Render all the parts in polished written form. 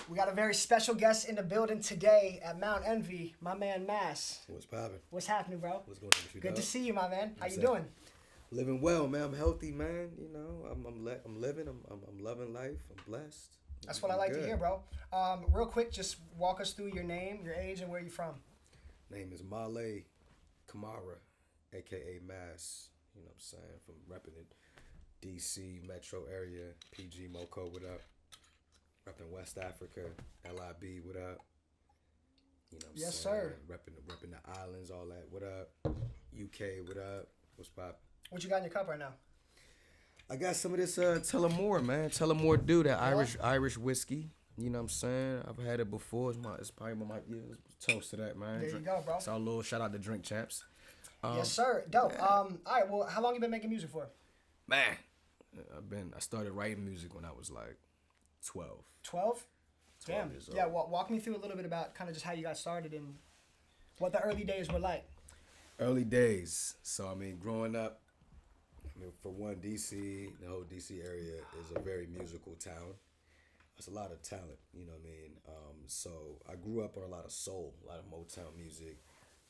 We got a very special guest in the building today at Mount Envy, my man Mass. What's poppin'? What's happening, bro? What's going on with you, Good dog? to see you, my man. How What's you up? doing? Living well, man. I'm healthy, man. You know, I'm living. I'm loving life. I'm blessed. That's what I I'm like to good. hear, bro. Real quick, just walk us through your name, your age, and where you from. Name is Male Kamara, aka Mass. You know what I'm saying? From repping it, DC metro area. PG Moco, what up? Repping West Africa. LIB, what up? You know what I'm Yes, saying? sir. Repping the islands, all that. What up? UK, what up? What's pop? What you got in your cup right now? I got some of this Tullamore, man. Tullamore Dew, that Irish whiskey. You know what I'm saying? I've had it before. It's probably toast to that, man. There you go, bro. So a little shout out to Drink Champs. Yes, sir. Dope. All right. Well, how long you been making music for? Man, I started writing music when I was like 12. 12? Damn. years old. Yeah. Walk me through a little bit about kind of just how you got started and what the early days were like. Early days. So I mean, growing up, for one, DC, the whole DC area is a very musical town. There's a lot of talent, you know what I mean? So I grew up on a lot of soul, a lot of Motown music,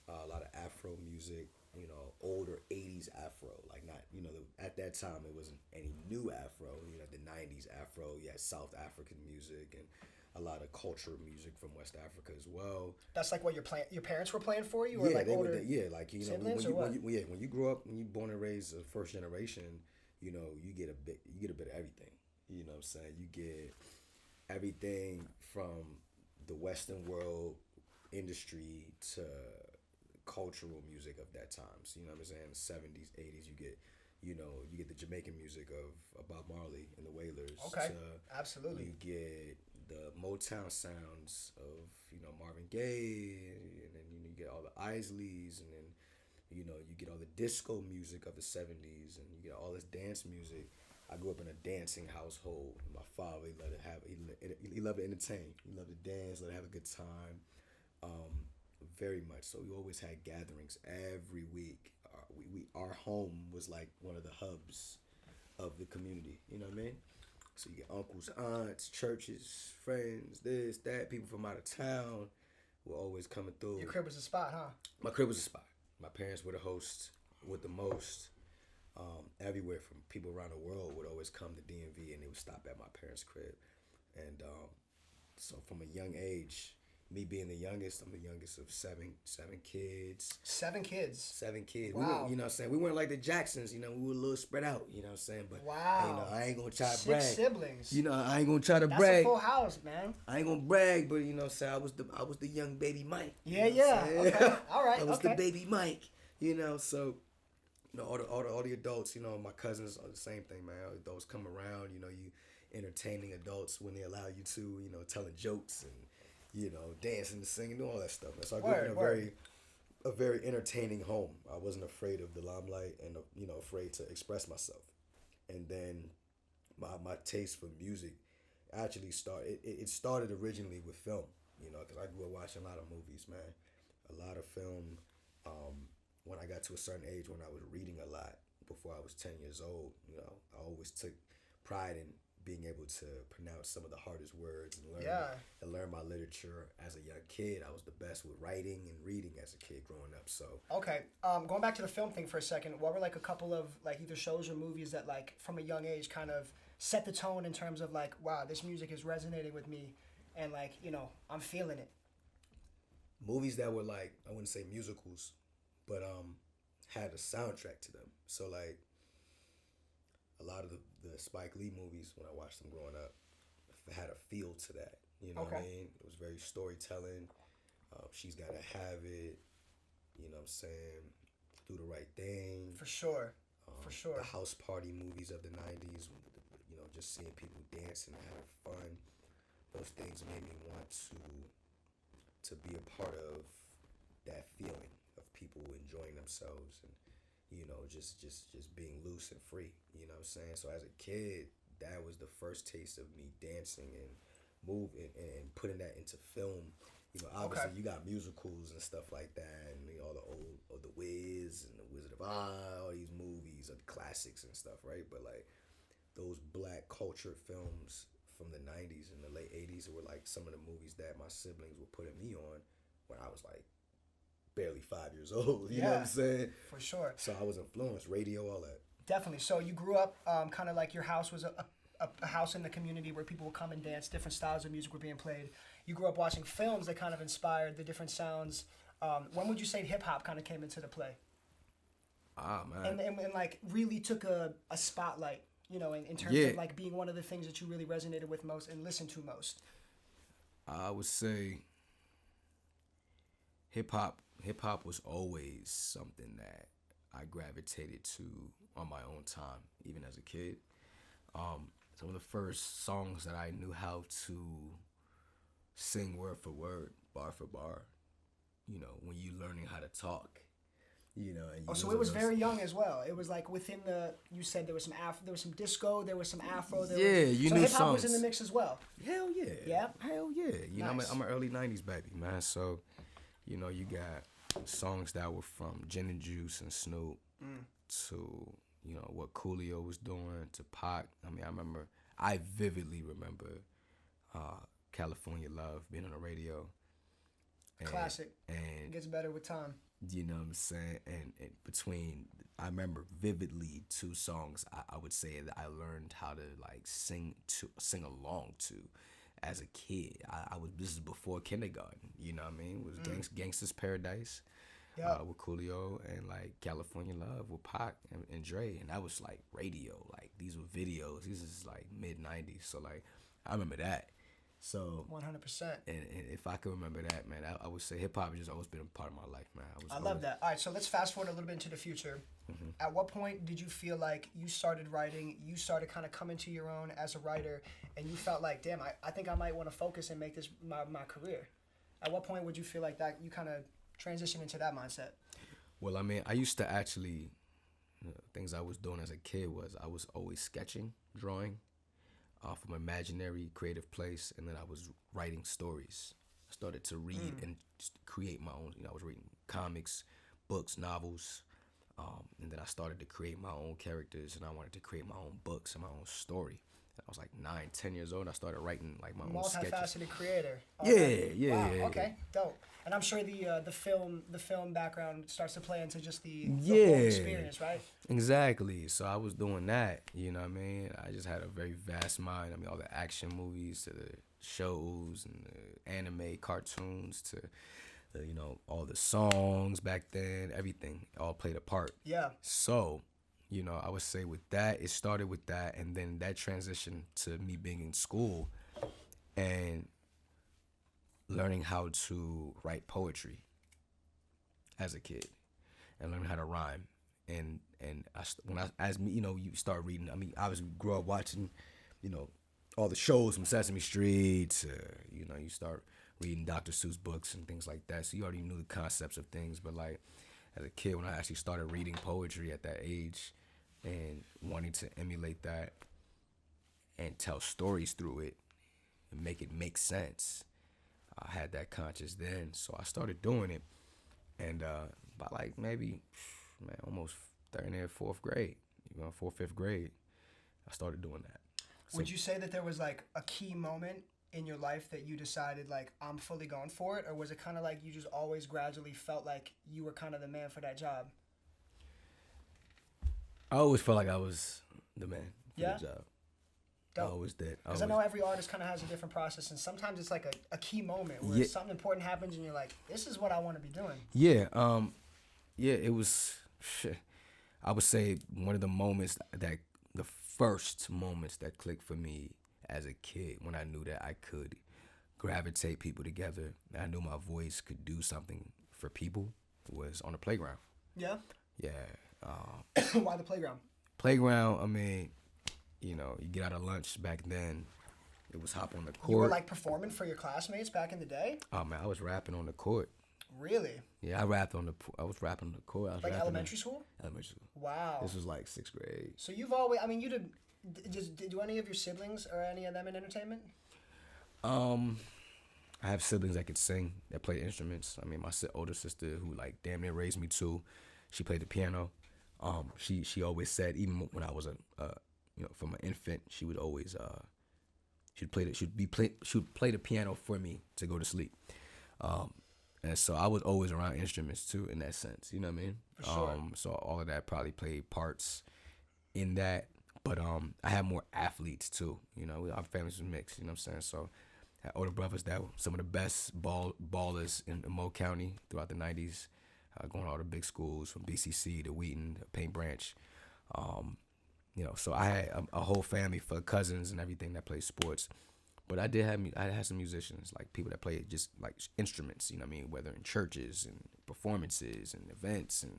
a lot of Afro music, you know, older 80s Afro. Like not, you know, at that time it wasn't any new Afro, you know, the 90s Afro, you had South African music and a lot of culture music from West Africa as well. That's like what your parents were playing for you, or Yeah, like they older were. Like you know, siblings, or what? when you grow up, when you born and raised first generation, you know, you get a bit of everything. You know what I'm saying? You get everything from the Western world industry to cultural music of that time. So, you know what I'm saying? 70s, 80s, you get the Jamaican music of Bob Marley and the Wailers. Okay, absolutely. You get the Motown sounds of, you know, Marvin Gaye, and then you get all the Isleys, and then, you know, you get all the disco music of the 70s, and you get all this dance music. I grew up in a dancing household. My father, he loved to entertain. He loved to dance, loved to have a good time. Very much. So we always had gatherings every week. Our home was like one of the hubs of the community. You know what I mean? So you get uncles, aunts, churches, friends, this, that, people from out of town were always coming through. Your crib was a spot, huh? My crib was a spot. My parents were the hosts with the most. Everywhere from people around the world would always come to DMV and they would stop at my parents' crib. And so from a young age, me being the youngest, I'm the youngest of seven kids. 7 kids. 7 kids. Wow. We were, you know what I'm saying? We weren't like the Jacksons, you know, we were a little spread out, you know what I'm saying? But Wow. you know, I ain't gonna try to 6 brag. siblings. You know, I ain't gonna try to That's brag. a full house, man. I ain't gonna brag, but you know what I'm saying? I was the young baby Mike. Yeah, you know what I'm yeah. saying? Okay. All right. I was okay. the baby Mike, you know, so you know, all the adults, you know, my cousins are the same thing, man. All the adults come around, you know, you entertaining adults when they allow you to, you know, telling jokes and, you know, dancing and singing, all that stuff. So I grew up in a very entertaining home. I wasn't afraid of the limelight and, you know, afraid to express myself. And then my taste for music actually started, it started originally with film, you know, because I grew up watching a lot of movies, man. A lot of film. When I got to a certain age, when I was reading a lot before I was 10 years old, you know, I always took pride in being able to pronounce some of the hardest words and learn my literature as a young kid. I was the best with writing and reading as a kid growing up. So okay, going back to the film thing for a second, what were like a couple of like either shows or movies that like from a young age kind of set the tone in terms of like, wow, this music is resonating with me and like, you know, I'm feeling it? movies that were like, I wouldn't say musicals, but had a soundtrack to them. So like a lot of the Spike Lee movies when I watched them growing up had a feel to that. You know what I mean? It was very storytelling. She's Gotta Have It. You know what I'm saying? Do the Right Thing. For sure. For sure. The house party movies of the 90s. You know, just seeing people dancing and having fun. Those things made me want to be a part of that feeling of people enjoying themselves and, you know, just being loose and free. You know what I'm saying? So as a kid, that was the first taste of me dancing and moving and putting that into film. You know, obviously you got musicals and stuff like that, and you know, all the old, The Wiz and The Wizard of Oz, all these movies are the classics and stuff, right? But like those black culture films from the 90s and the late 80s were like like some of the movies that my siblings were putting me on when I was like barely 5 years old. You know what I'm saying? For sure. So I was influenced, radio, all that. Definitely. So you grew up kind of like your house was a house in the community where people would come and dance, different styles of music were being played. You grew up watching films that kind of inspired the different sounds. When would you say hip-hop kind of came into the play? Man. And like really took a spotlight, you know, in terms of like being one of the things that you really resonated with most and listened to most? I would say hip-hop was always something that I gravitated to on my own time, even as a kid. Some of the first songs that I knew how to sing word for word, bar for bar, you know, when you learning how to talk, you know. And so it was very young as well. It was like within you said there was some disco, there was some Afro. You knew hip-hop songs. was in the mix as well. Hell yeah. Yeah? Hell yeah. You know, Nice. I'm an early 90s baby, man. So, you know, you got songs that were from Gin and Juice and Snoop to, you know, what Coolio was doing to Pac. I mean, I vividly remember California Love being on the radio. Classic. And It gets better with time. you know what I'm saying? And I remember vividly two songs I would say that I learned how to like sing along to as a kid. This is before kindergarten, you know what I mean? It was Gangsta's Paradise with Coolio and like California Love with Pac and Dre. And that was like radio, like these were videos. These is like mid 90s. So like I remember that. So 100%. And if I could remember that, man, I would say hip hop has just always been a part of my life, man. I love that. All right, so let's fast forward a little bit into the future. Mm-hmm. At what point did you feel like you started writing, you started kind of coming to your own as a writer, and you felt like, damn, I think I might want to focus and make this my career? At what point would you feel like that you kind of transition into that mindset? Well, I mean, I used to actually, things I was doing as a kid was I was always sketching, drawing, from an imaginary creative place, and then I was writing stories. I started to read and just create my own. You know, I was reading comics, books, novels, and then I started to create my own characters, and I wanted to create my own books and my own story. And I was like 9, 10 years old, and I started writing like my own sketches. Multifaceted creator. Yeah. Wow, okay, dope. And I'm sure the film background starts to play into just the whole experience, right? Exactly. So I was doing that, you know what I mean? I just had a very vast mind. I mean, all the action movies to the shows and the anime cartoons to the, you know, all the songs back then, everything all played a part. Yeah. So, you know, I would say with that, it started with that, and then that transitioned to me being in school and learning how to write poetry as a kid and learning how to rhyme. And as me, you know, you start reading. I mean, I was grew up watching, you know, all the shows from Sesame Street to, you know, you start reading Dr. Seuss books and things like that. So you already knew the concepts of things. But like as a kid, when I actually started reading poetry at that age and wanting to emulate that and tell stories through it and make it make sense, I had that conscious then. So I started doing it. And by like maybe, man, almost third and fourth grade, you know, 4th, 5th grade, I started doing that. So, would you say that there was like a key moment in your life that you decided like I'm fully going for it, or was it kind of like you just always gradually felt like you were kind of the man for that job? I always felt like I was the man for the job. Dope. I always did. Because I know every artist kind of has a different process, and sometimes it's like a key moment where something important happens and you're like, this is what I want to be doing. Yeah, it was, I would say one of the first moments that clicked for me as a kid when I knew that I could gravitate people together, and I knew my voice could do something for people, was on the playground. Yeah? Yeah. Why the playground? Playground, I mean, you know, you get out of lunch back then, it was hop on the court. You were like performing for your classmates back in the day? Oh man, I was rapping on the court. Really? Yeah, I was rapping on the court. I was like rapping elementary school? Elementary school. Wow. This was like 6th grade. So you've always, I mean, you did any of your siblings or any of them in entertainment? I have siblings that could sing, that play instruments. I mean, my older sister, who like damn near raised me too, she played the piano. She always said, even when I was you know, from an infant, she would always She'd play the piano for me to go to sleep. And so I was always around instruments too, in that sense. You know what I mean? For sure. So all of that probably played parts in that. But I had more athletes too. You know, our families was mixed. You know what I'm saying? So I had older brothers that were some of the best ballers in Mo County throughout the '90s, going to all the big schools from BCC to Wheaton to Paint Branch. You know, so I had a whole family for cousins and everything that played sports. But I had some musicians, like people that played just like instruments, you know what I mean, whether in churches and performances and events. And,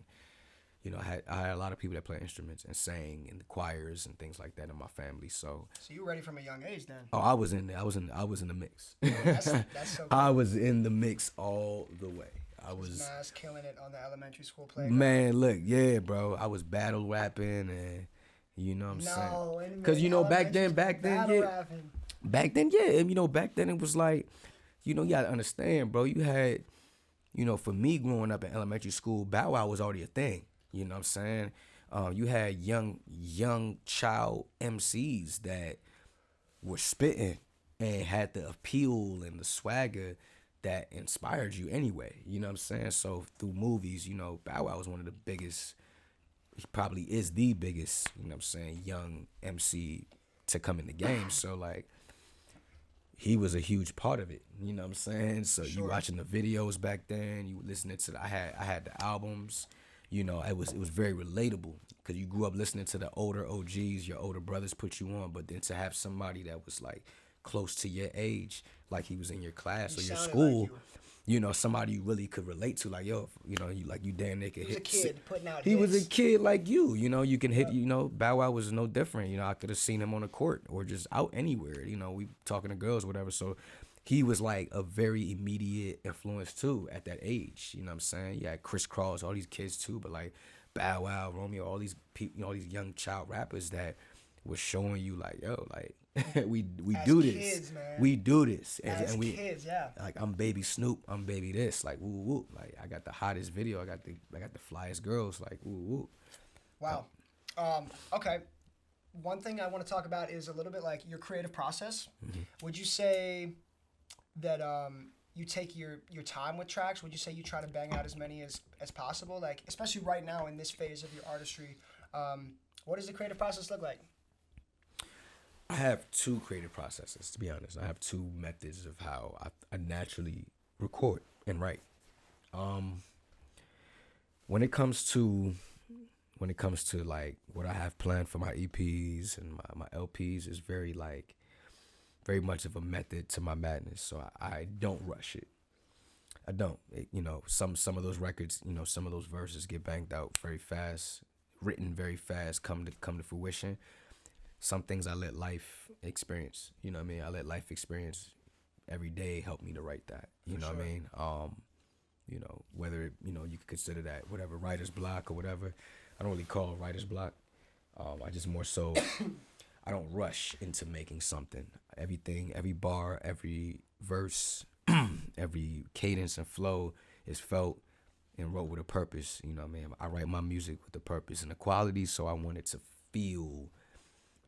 you know, I had a lot of people that play instruments and sang in the choirs and things like that in my family. So you were ready from a young age then? Oh, I was in there. I was in the mix. That's so cool. I was in the mix all the way. I was Nas killing it on the elementary school playground. Man, look, yeah, bro. I was battle rapping and you know what I'm saying? Because, you know, back then, yeah. Back then, yeah, you know, back then it was like, you know, you gotta understand, bro. You had, you know, for me growing up in elementary school, Bow Wow was already a thing. You know what I'm saying? You had young child MCs that were spitting and had the appeal and the swagger that inspired you anyway. You know what I'm saying? So through movies, you know, Bow Wow was one of the biggest. He probably is the biggest, you know what I'm saying, young MC to come in the game. So like, he was a huge part of it. You know what I'm saying? So Sure. You watching the videos back then, you listening to I had the albums. You know, it was very relatable because you grew up listening to the older OGs, your older brothers put you on, but then to have somebody that was like close to your age, like he was in your class or your school, like you know, somebody you really could relate to, like, yo, you know, you damn near could hit. He was a kid putting out He was a hits. kid like you know, you can hit, you know, Bow Wow was no different. You know, I could have seen him on the court or just out anywhere, you know, we talking to girls, whatever. So he was like a very immediate influence too at that age. You know what I'm saying? You had Chris Cross, all these kids too, but like Bow Wow, Romeo, all these people, you know, all these young child rappers that was showing you like, yo, like we As do kids, this, man. we do this, As and we kids, yeah. like I'm baby Snoop, I'm baby this, like woo woo, like I got the hottest video, I got the flyest girls, like woo woo. Wow. Okay. One thing I want to talk about is a little bit like your creative process. Mm-hmm. Would you say that you take your time with tracks? Would you say you try to bang out as many as possible? Like, especially right now in this phase of your artistry, what does the creative process look like? I have two creative processes, to be honest. I have two methods of how I naturally record and write. When it comes to like what I have planned for my EPs and my LPs is very much of a method to my madness. So I don't rush it. I don't. You know, some of those records, you know, some of those verses get banged out very fast, written very fast, come to fruition. Some things I let life experience. You know what I mean? I let life experience every day help me to write that. You know what I mean? You know, whether, you know, you could consider that whatever, writer's block or whatever. I don't really call it writer's block. I just more so, I don't rush into making something. Everything, every bar, every verse, every cadence and flow is felt and wrote with a purpose. You know what I mean? I write my music with the purpose and the quality, so I want it to feel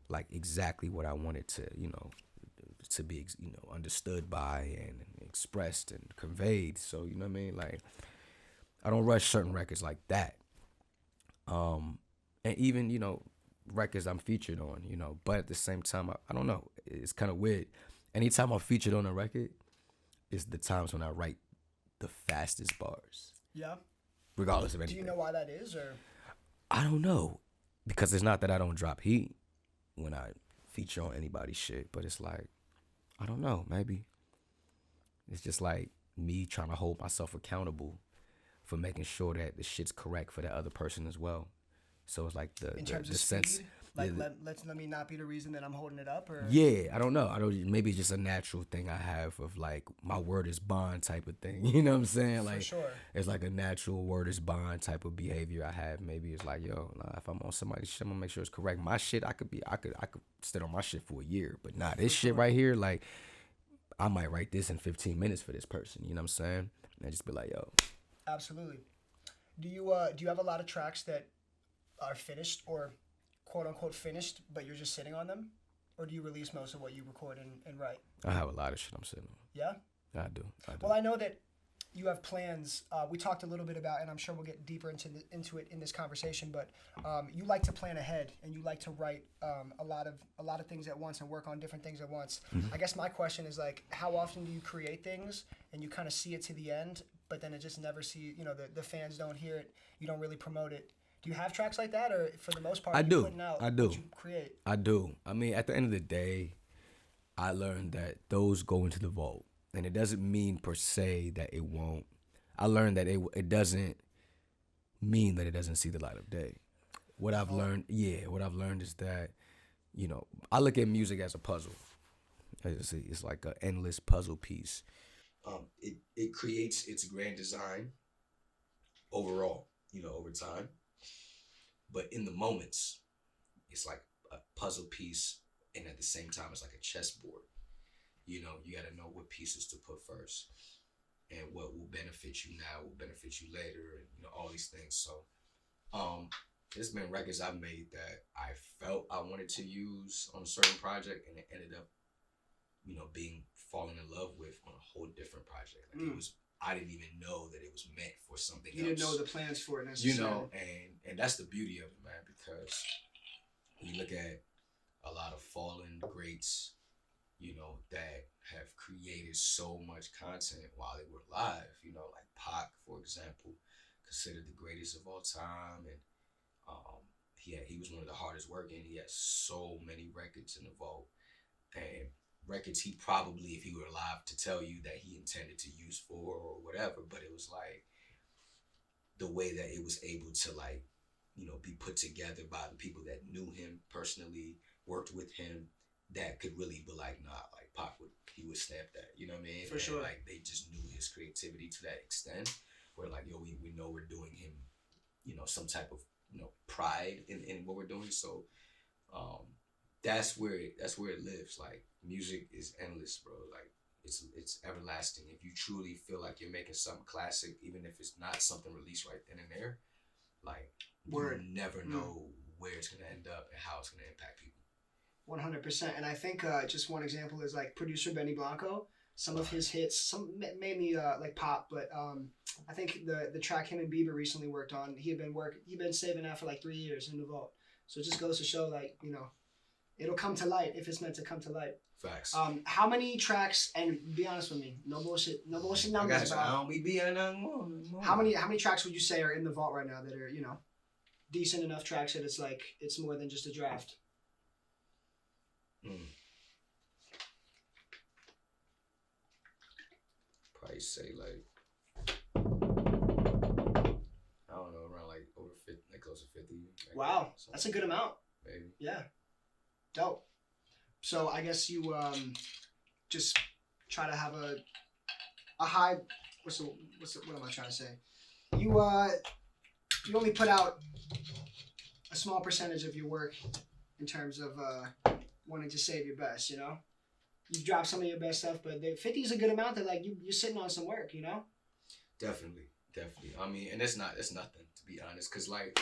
like exactly what I wanted to, you know, to be, you know, understood by and expressed and conveyed. So, you know what I mean? Like, I don't rush certain records like that. And even, you know, records I'm featured on, you know, but at the same time, I don't know, it's kind of weird. Anytime I'm featured on a record is the times when I write the fastest bars. Yeah. Regardless of anything. Do you know why that is, or? I don't know. Because it's not that I don't drop heat when I feature on anybody's shit, but it's like, I don't know, maybe. It's just like me trying to hold myself accountable for making sure that the shit's correct for that other person as well. So it's like the In terms the of sense, speed? Like, let me not be the reason that I'm holding it up, or? yeah, I don't know. Maybe it's just a natural thing I have of like my word is bond type of thing. You know what I'm saying? Like, For sure. It's like a natural word is bond type of behavior I have. Maybe it's like, yo, nah, if I'm on somebody's shit, I'm gonna make sure it's correct. My shit, I could sit on my shit for a year, but nah, this shit right here, like, I might write this in 15 minutes for this person. You know what I'm saying? And I just be like, yo. Absolutely. Do you have a lot of tracks that are finished or quote unquote finished, but you're just sitting on them? or do you release most of what you record and write? I have a lot of shit I'm sitting on. Yeah. I do. Well, I know that you have plans. We talked a little bit about, and I'm sure we'll get deeper into it in this conversation. But you like to plan ahead, and you like to write a lot of things at once and work on different things at once. I guess my question is like, how often do you create things and you kind of see it to the end, but then it just never the fans don't hear it. You don't really promote it. Do you have tracks like that, or for the most part, I do. putting out I do. what you create? I do. I mean, at the end of the day, I learned that those go into the vault. And it doesn't mean per se that it won't. I learned that it doesn't mean that it doesn't see the light of day. What I've learned is that, I look at music as a puzzle. It's like an endless puzzle piece. It creates its grand design overall, over time. But in the moments, it's like a puzzle piece, and at the same time, it's like a chessboard. You got to know what pieces to put first, and what will benefit you now will benefit you later, and all these things. So, there's been records I've made that I felt I wanted to use on a certain project, and it ended up, being falling in love with on a whole different project. Like it was, I didn't even know that it was meant for something else. You didn't know the plans for it necessarily. And that's the beauty of it, man. Because when you look at a lot of fallen greats, that have created so much content while they were alive, like Pac, for example, considered the greatest of all time. And he was one of the hardest working. He has so many records in the vault. And records he probably, if he were alive, to tell you that he intended to use for or whatever. But it was like the way that it was able to be put together by the people that knew him personally, worked with him, that could really be like, nah, like Pac he would stamp that, you know what I mean? For sure. Like they just knew his creativity to that extent, where like, yo, we know we're doing him, some type of pride in what we're doing. So that's where it lives. Like music is endless, bro. Like it's everlasting. If you truly feel like you're making something classic, even if it's not something released right then and there, like you'll never know where it's gonna end up and how it's gonna impact people. 100%. And I think just one example is like producer Benny Blanco. Some of his hits, some made me like pop, but I think the track him and Bieber recently worked on, he'd been saving that for like 3 years in the vault. So it just goes to show like, it'll come to light if it's meant to come to light. Facts. How many tracks, and be honest with me, no bullshit numbers. How many tracks would you say are in the vault right now that are, decent enough tracks that it's like, it's more than just a draft? Probably say like, I don't know, around like over 50, like close to 50. Like wow, that's a good amount. Maybe. Yeah, dope. So I guess you just try to have a high. What am I trying to say? You only put out a small percentage of your work in terms of wanting to save your best, you drop some of your best stuff, but 50 is a good amount that like you're sitting on some work, Definitely. I mean, and it's nothing, to be honest, because like,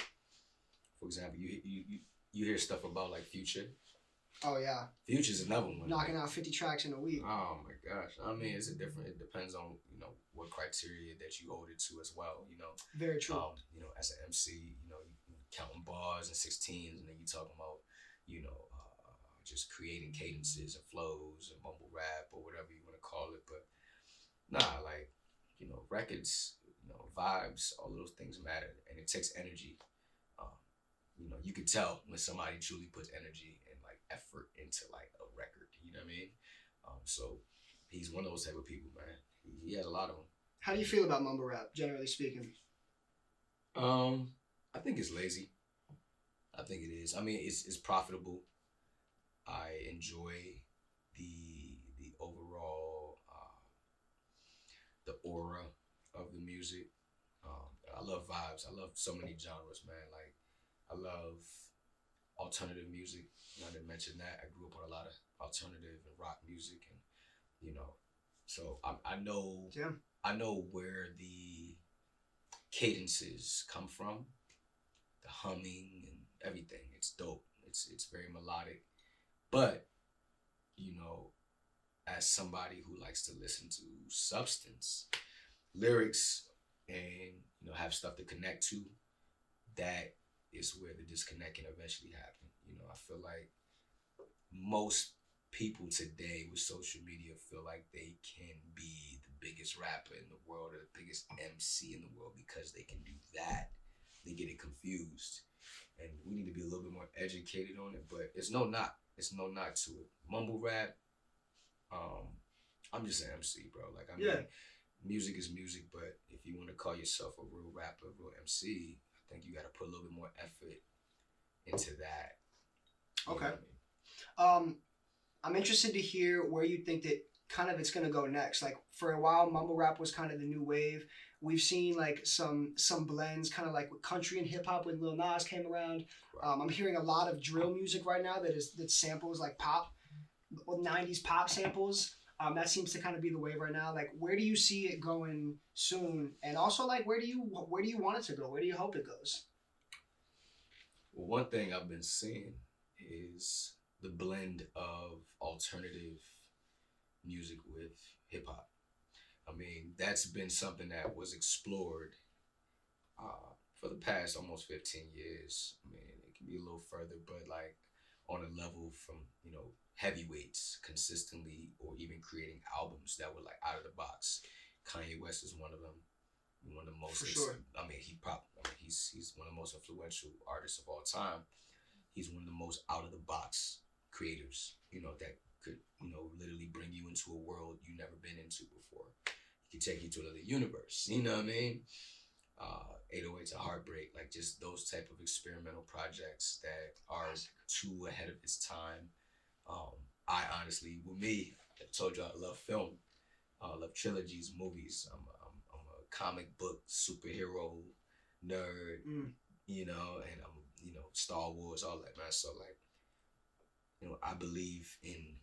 for example, you hear stuff about like Future. Oh yeah, Future's another one. Knocking out 50 tracks in a week. Oh my gosh, I mean, it depends on what criteria that you hold it to as well. Very true. As an MC, you counting bars and 16s, and then you talking about just creating cadences and flows and mumble rap or whatever you want to call it. But nah, like, records, vibes, all those things matter, and it takes energy. You can tell when somebody truly puts energy and like effort into like a record, you know what I mean? So he's one of those type of people, man. He has a lot of them. How do you feel about mumble rap, generally speaking? I think it's lazy. I think it is. I mean, it's profitable. I enjoy the overall the aura of the music. I love vibes. I love so many genres, man. Like I love alternative music. I didn't mention that. I grew up with a lot of alternative and rock music, and so I know. Yeah. I know where the cadences come from, the humming and everything. It's dope. It's very melodic. But you know, as somebody who likes to listen to substance, lyrics, and have stuff to connect to, that is where the disconnect can eventually happen. I feel like most people today with social media feel like they can be the biggest rapper in the world or the biggest MC in the world because they can do that. They get it confused. And we need to be a little bit more educated on it, but it's no knock. It's no knock to it. Mumble rap, I'm just an MC, bro. Like, I mean, music is music, but if you want to call yourself a real rapper, a real MC, I think you got to put a little bit more effort into that. Okay. I'm interested to hear where you think that kind of it's gonna go next. Like for a while, mumble rap was kind of the new wave. We've seen like some blends, kind of like with country and hip hop when Lil Nas came around. Right. I'm hearing a lot of drill music right now that samples like pop, 90s pop samples. That seems to kind of be the wave right now. Like, where do you see it going soon? And also, like, where do you want it to go? Where do you hope it goes? Well, one thing I've been seeing is the blend of alternative music with hip hop. I mean, that's been something that was explored for the past almost 15 years. I mean, it can be a little further, but like on a level from, heavyweights consistently, or even creating albums that were like out of the box. Kanye West is one of them. One of the most, For sure. He's one of the most influential artists of all time. He's one of the most out of the box creators, that could, literally bring you into a world you've never been into before. He could take you to another universe, you know what I mean? 808s a Heartbreak, like just those type of experimental projects that are too ahead of its time. I honestly, with me, I told you I love film. I love trilogies, movies. I'm a comic book superhero nerd, and I'm, Star Wars, all that, man. So like, I believe in,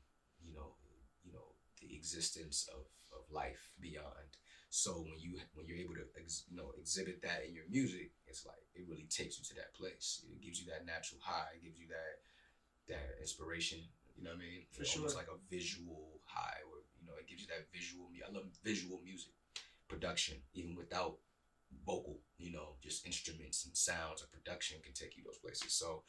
the existence of life beyond. So when you're able to exhibit that in your music, it's like it really takes you to that place. It gives you that natural high. It gives you that inspiration. You know what I mean? For sure. Almost like a visual high, or it gives you that visual. I love visual music production, even without vocal. Just instruments and sounds of production can take you those places. So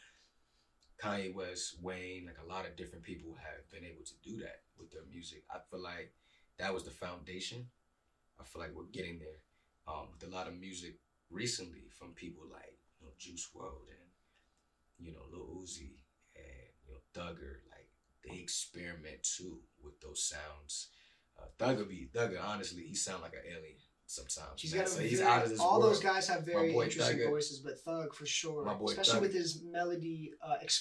Kanye West, Wayne, like a lot of different people have been able to do that with their music. I feel like that was the foundation. I feel like we're getting there with a lot of music recently from people like Juice WRLD and Lil Uzi and Thugger. Like they experiment too with those sounds. Thugger, honestly, he sound like an alien sometimes. He's out of this all world. those guys have very interesting Thugger, voices, but Thug for sure, my boy especially Thugger. with his melody.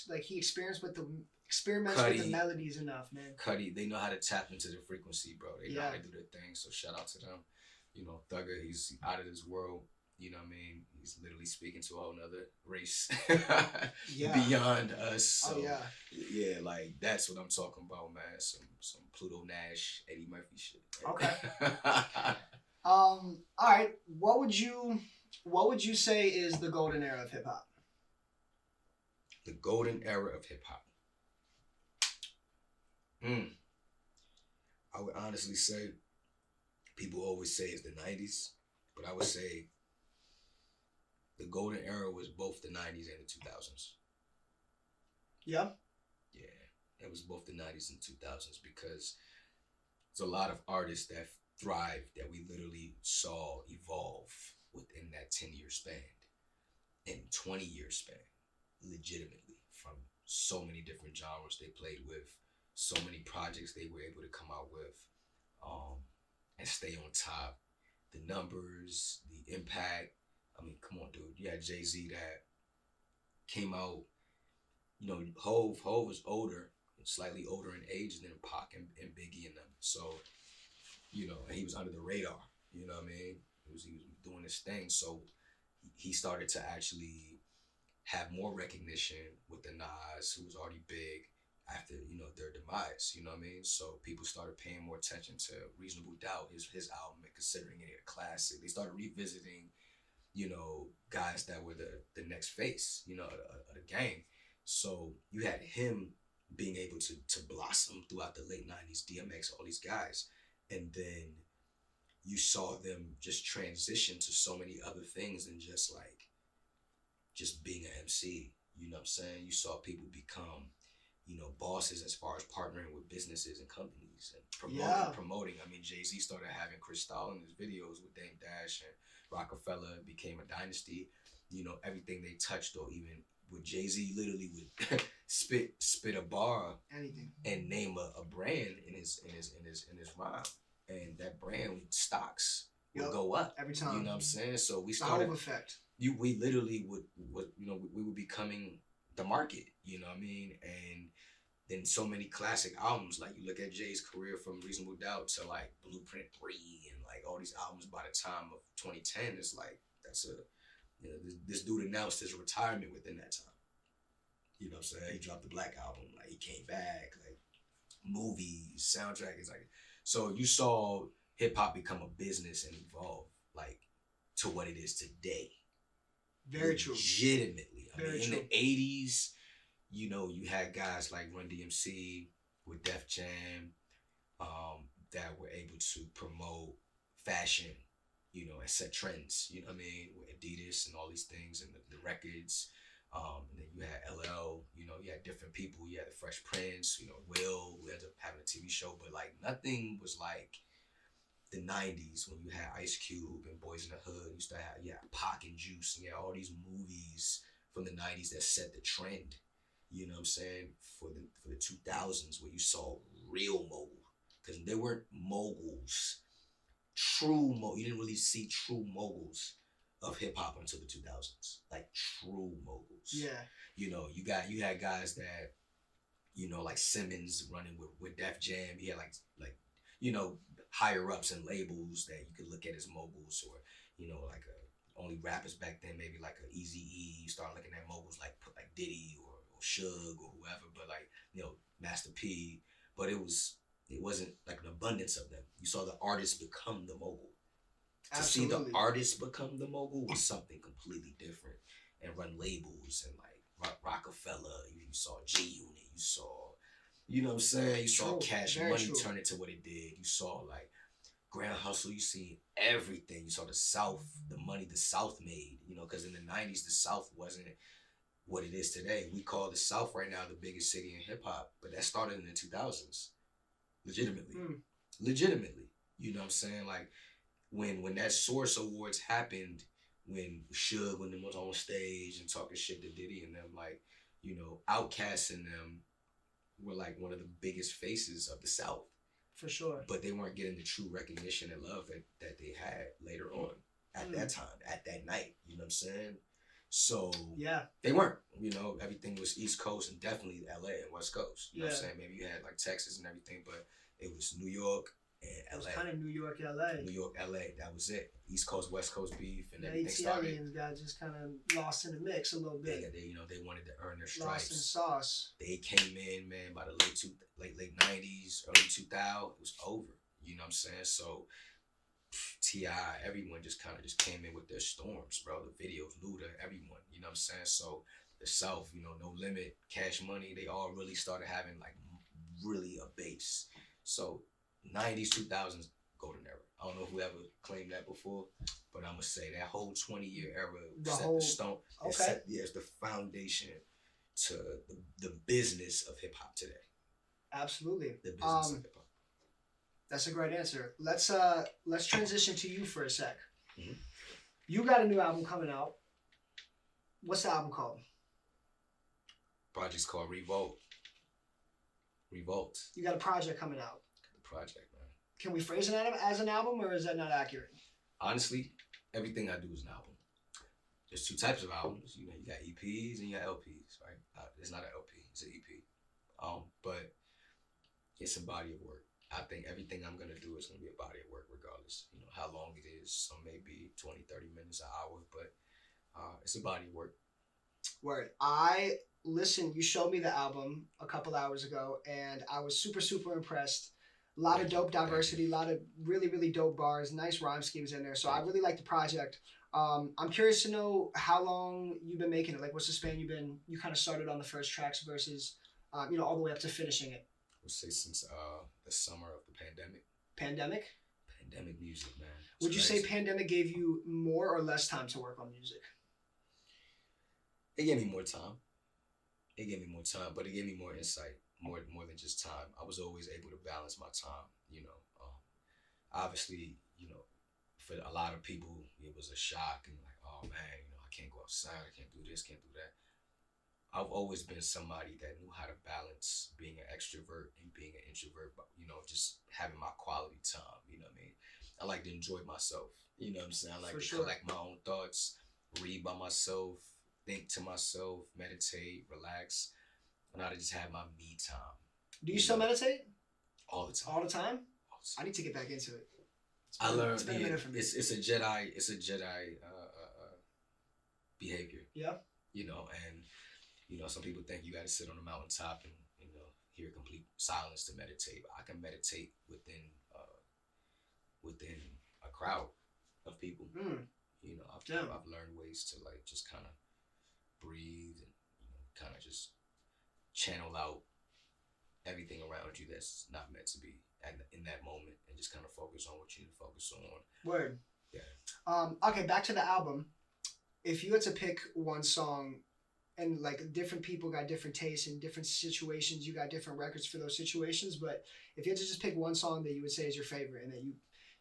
Like he experiments with Cudi, the melodies enough, man. Cudi, they know how to tap into the frequency, bro. They know how to Yeah. do their thing. So shout out to them. Thugger, he's out of this world. You know what I mean? He's literally speaking to a whole nother race beyond us. So, yeah, like that's what I'm talking about, man. Some Pluto Nash, Eddie Murphy shit. Okay. All right. What would you say is the golden era of hip hop? The golden era of hip hop. I would honestly say, people always say it's the 90s, but I would say the golden era was both the 90s and the 2000s. Yeah. Yeah, it was both the 90s and 2000s because there's a lot of artists that thrived that we literally saw evolve within that 10-year span and 20-year span, legitimately, from so many different genres they played with, so many projects they were able to come out with, and stay on top. The numbers, the impact. I mean, come on, dude. You had Jay-Z that came out, Hov was older, slightly older in age than Pac and Biggie and them. So, and he was under the radar, you know what I mean? He was doing his thing. So he started to actually have more recognition with the Nas, who was already big, after, their demise, you know what I mean? So people started paying more attention to Reasonable Doubt, his album, and considering it a classic. They started revisiting, guys that were the next face, of the game. So you had him being able to blossom throughout the late 90s, DMX, all these guys. And then you saw them just transition to so many other things than just like just being an MC. You know what I'm saying? You saw people become, bosses as far as partnering with businesses and companies and promoting. I mean, Jay-Z started having Cristal in his videos with Dame Dash, and Rockefeller became a dynasty. Everything they touched, or even with Jay-Z literally would spit a bar, anything, and name a brand in his rhyme. And that brand stocks will go up every time. You know what I'm saying? So we started the Hove effect. We literally would we were becoming the market, you know what I mean? And then so many classic albums, like you look at Jay's career from Reasonable Doubt to like Blueprint 3 and like all these albums by the time of 2010, it's like this dude announced his retirement within that time. You know what I'm saying? He dropped the Black Album, like he came back, like movies, soundtrack is like, so you saw hip hop become a business and evolve like to what it is today. Very true. Legitimately. I Very mean, in true. the 80s, you had guys like Run DMC with Def Jam that were able to promote fashion, and set trends, you know what I mean, with Adidas and all these things and the records. And then you had LL, you had different people. You had the Fresh Prince, Will, who ended up having a TV show, but like nothing was like the 90s when you had Ice Cube and Boys in the Hood. You had Pac and Juice, and you had all these movies from the 90s that set the trend, you know what I'm saying, for the 2000s, where you saw real mogul, because there weren't moguls, you didn't really see true moguls of hip hop until the 2000s, like true moguls. Yeah. You had guys that, like Simmons running with Def Jam. He had like higher ups and labels that you could look at as moguls, or like only rappers back then, maybe like a Eazy-E. You start looking at moguls like Diddy or Suge or whoever, but like Master P. But it wasn't like an abundance of them. You saw the artists become the mogul. Absolutely. To see the artist become the mogul was something completely different, and run labels and like Rockefeller. You saw G-Unit. You saw, you know what I'm saying? You saw Cash Money turn into what it did. You saw like Grand Hustle. You see everything. You saw the South, the money the South made. Because in the 90s, the South wasn't what it is today. We call the South right now the biggest city in hip hop, but that started in the 2000s. Legitimately. You know what I'm saying? Like, when that Source Awards happened, when Suge when them was on stage and talking shit to Diddy and them, like, Outkast and them were like one of the biggest faces of the South. For sure. But they weren't getting the true recognition and love that they had later on at that time, at that night. You know what I'm saying? So yeah, they weren't. Everything was East Coast and definitely LA and West Coast. You know what I'm saying? Maybe you had like Texas and everything, but it was New York and LA. It was kind of New York, LA. New York, LA. That was it. East Coast, West Coast beef, and the everything started. ATLians got just kind of lost in the mix a little bit. They wanted to earn their stripes. Lost in sauce. They came in, man, by the late 90s, early 2000s. It was over. You know what I'm saying? So T.I., everyone just kind of came in with their storms, bro. The videos, Luda, everyone. You know what I'm saying? So the South, No Limit, Cash Money, they all really started having like really a base. So 90s, 2000s, golden era. I don't know whoever claimed that before, but I'm gonna say that whole 20-year era the stone. Okay. It's the foundation to the business of hip hop today. Absolutely. The business of hip hop. That's a great answer. Let's transition to you for a sec. Mm-hmm. You got a new album coming out. What's the album called? Project's called Revolt. Revolt. You got a project coming out. The project, man. Can we phrase it as an album, or is that not accurate? Honestly, everything I do is an album. There's two types of albums. You got EPs and you got LPs, right? It's not an LP, it's an EP. But it's a body of work. I think everything I'm going to do is going to be a body of work regardless. How long it is. Some may be 20, 30 minutes, an hour, but it's a body of work. Word. I listened, you showed me the album a couple hours ago, and I was super, super impressed. A lot of dope diversity, a lot of really, really dope bars, nice rhyme schemes in there. So I really like the project. I'm curious to know how long you've been making it. Like, what's the span you kind of started on the first tracks versus all the way up to finishing it? I would say since the summer of the pandemic. Pandemic? Pandemic music, man. Would you say pandemic gave you more or less time to work on music? It gave me more time. It gave me more time, but it gave me more insight, more than just time. I was always able to balance my time. Obviously, for a lot of people, it was a shock and like, oh man, I can't go outside, I can't do this, can't do that. I've always been somebody that knew how to balance being an extrovert and being an introvert, but just having my quality time, you know what I mean? I like to enjoy myself, you know what I'm saying? I like to collect my own thoughts, read by myself, think to myself, meditate, relax, and I just have my me time. Do you still meditate? All the time. All the time? I need to get back into it. I learned it's a Jedi behavior. Yeah. And some people think you got to sit on a mountaintop and hear complete silence to meditate. But I can meditate within a crowd of people. I've learned ways to like just kind of breathe and kind of just channel out everything around you that's not meant to be in that moment, and just kind of focus on what you need to focus on. Word. Yeah. Okay, back to the album. If you had to pick one song, and like different people got different tastes in different situations, you got different records for those situations, but if you had to just pick one song that you would say is your favorite and that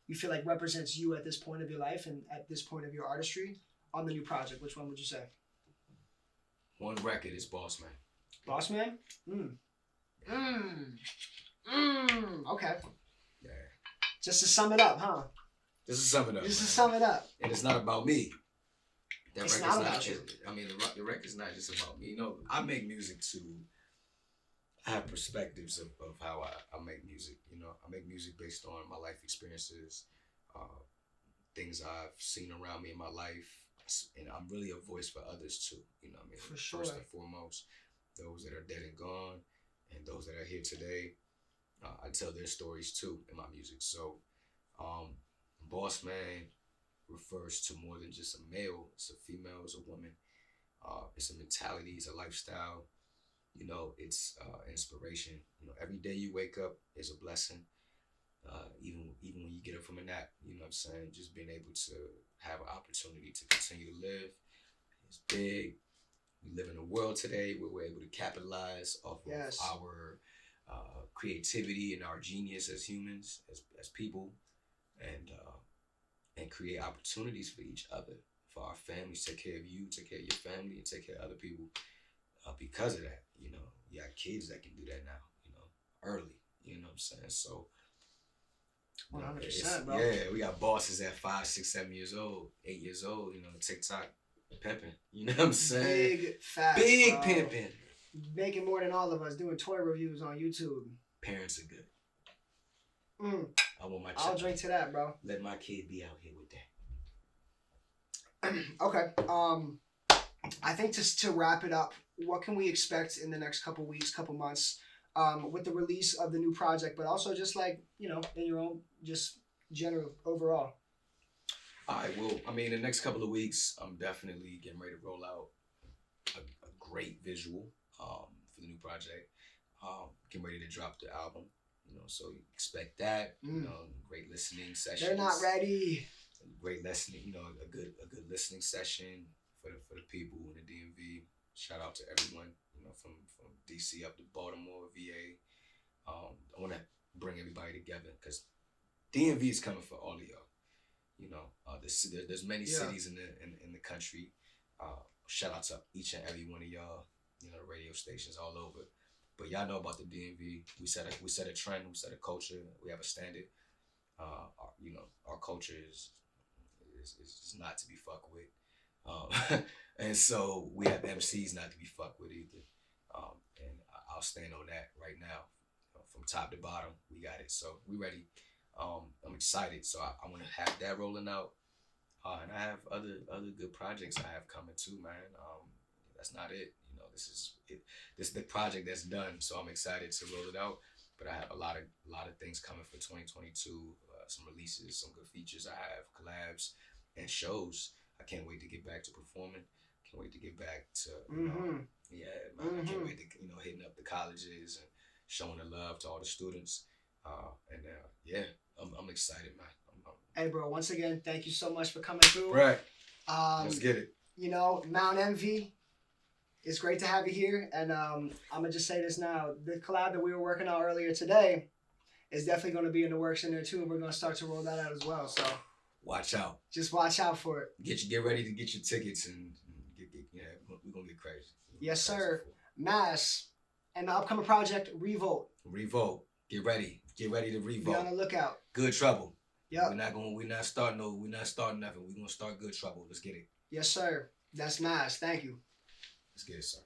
you feel like represents you at this point of your life and at this point of your artistry on the new project, which one would you say? One record is Boss Man. Boss Man? Okay. Yeah. Just to sum it up, huh? Just to sum it up. Just to sum it up. And it's not about me. It's not about you. I mean, the record's not just about me. I make music I have perspectives of how I make music. I make music based on my life experiences, things I've seen around me in my life. And I'm really a voice for others too. I mean? For sure. First and foremost, those that are dead and gone and those that are here today, I tell their stories too in my music. So, Boss Man refers to more than just a male. It's a female, it's a woman. It's a mentality, it's a lifestyle. It's inspiration. Every day you wake up is a blessing. Even when you get up from a nap, you know what I'm saying? Just being able to have an opportunity to continue to live is big. We live in a world today where we're able to capitalize off of our creativity and our genius as humans, as people, and create opportunities for each other, for our families, take care of you, take care of your family, and take care of other people. Because of that, you got kids that can do that now, early, you know what I'm saying? So, 100%, bro. Yeah, we got bosses at 5, 6, 7 years old, 8 years old, TikTok pimping, you know what I'm saying? Big facts, Big bro. pimping. Making more than all of us, doing toy reviews on YouTube. Parents are good. I want my child. I'll drink to that, bro. Let my kid be out here with that. Okay. I think to wrap it up, what can we expect in the next couple weeks, couple months, with the release of the new project, but also just like, in your own, just general overall? All right, well, in the next couple of weeks, I'm definitely getting ready to roll out a great visual for the new project. Getting ready to drop the album, so expect that. Great listening sessions. They're not ready. Great listening, a good listening session for the people in the DMV. Shout out to everyone, from DC up to Baltimore, VA. I want to bring everybody together because DMV is coming for all of y'all. There's many cities in the country. Shout out to each and every one of y'all. The radio stations all over. But y'all know about the DMV. We set a trend. We set a culture. We have a standard. Our culture is not to be fucked with. And so we have MCs not to be fucked with either. And I'll stand on that right now. From top to bottom, we got it. So we ready. I'm excited. So I want to have that rolling out. And I have other good projects I have coming too, man. That's not it. This is it. This is the project that's done. So I'm excited to roll it out. But I have a lot of things coming for 2022. Some releases, some good features. I have collabs and shows. I can't wait to get back to performing. Can't wait to get back to Yeah, man, I can't wait to, hitting up the colleges and showing the love to all the students. Yeah, I'm excited, man. Hey, bro, once again, thank you so much for coming through. Right. Let's get it. Mount MV, it's great to have you here. And I'm going to just say this now. The collab that we were working on earlier today is definitely going to be in the works in there, too. And we're going to start to roll that out as well. So watch out. Just watch out for it. Get ready to get your tickets and we're going to get crazy. Yes, sir. Mass and the upcoming project, Revolt. Revolt. Get ready. Get ready to revolt. Be on the lookout. Good Trouble. Yep. We're not starting nothing. We're gonna start Good Trouble. Let's get it. Yes, sir. That's Mass. Thank you. Let's get it, sir.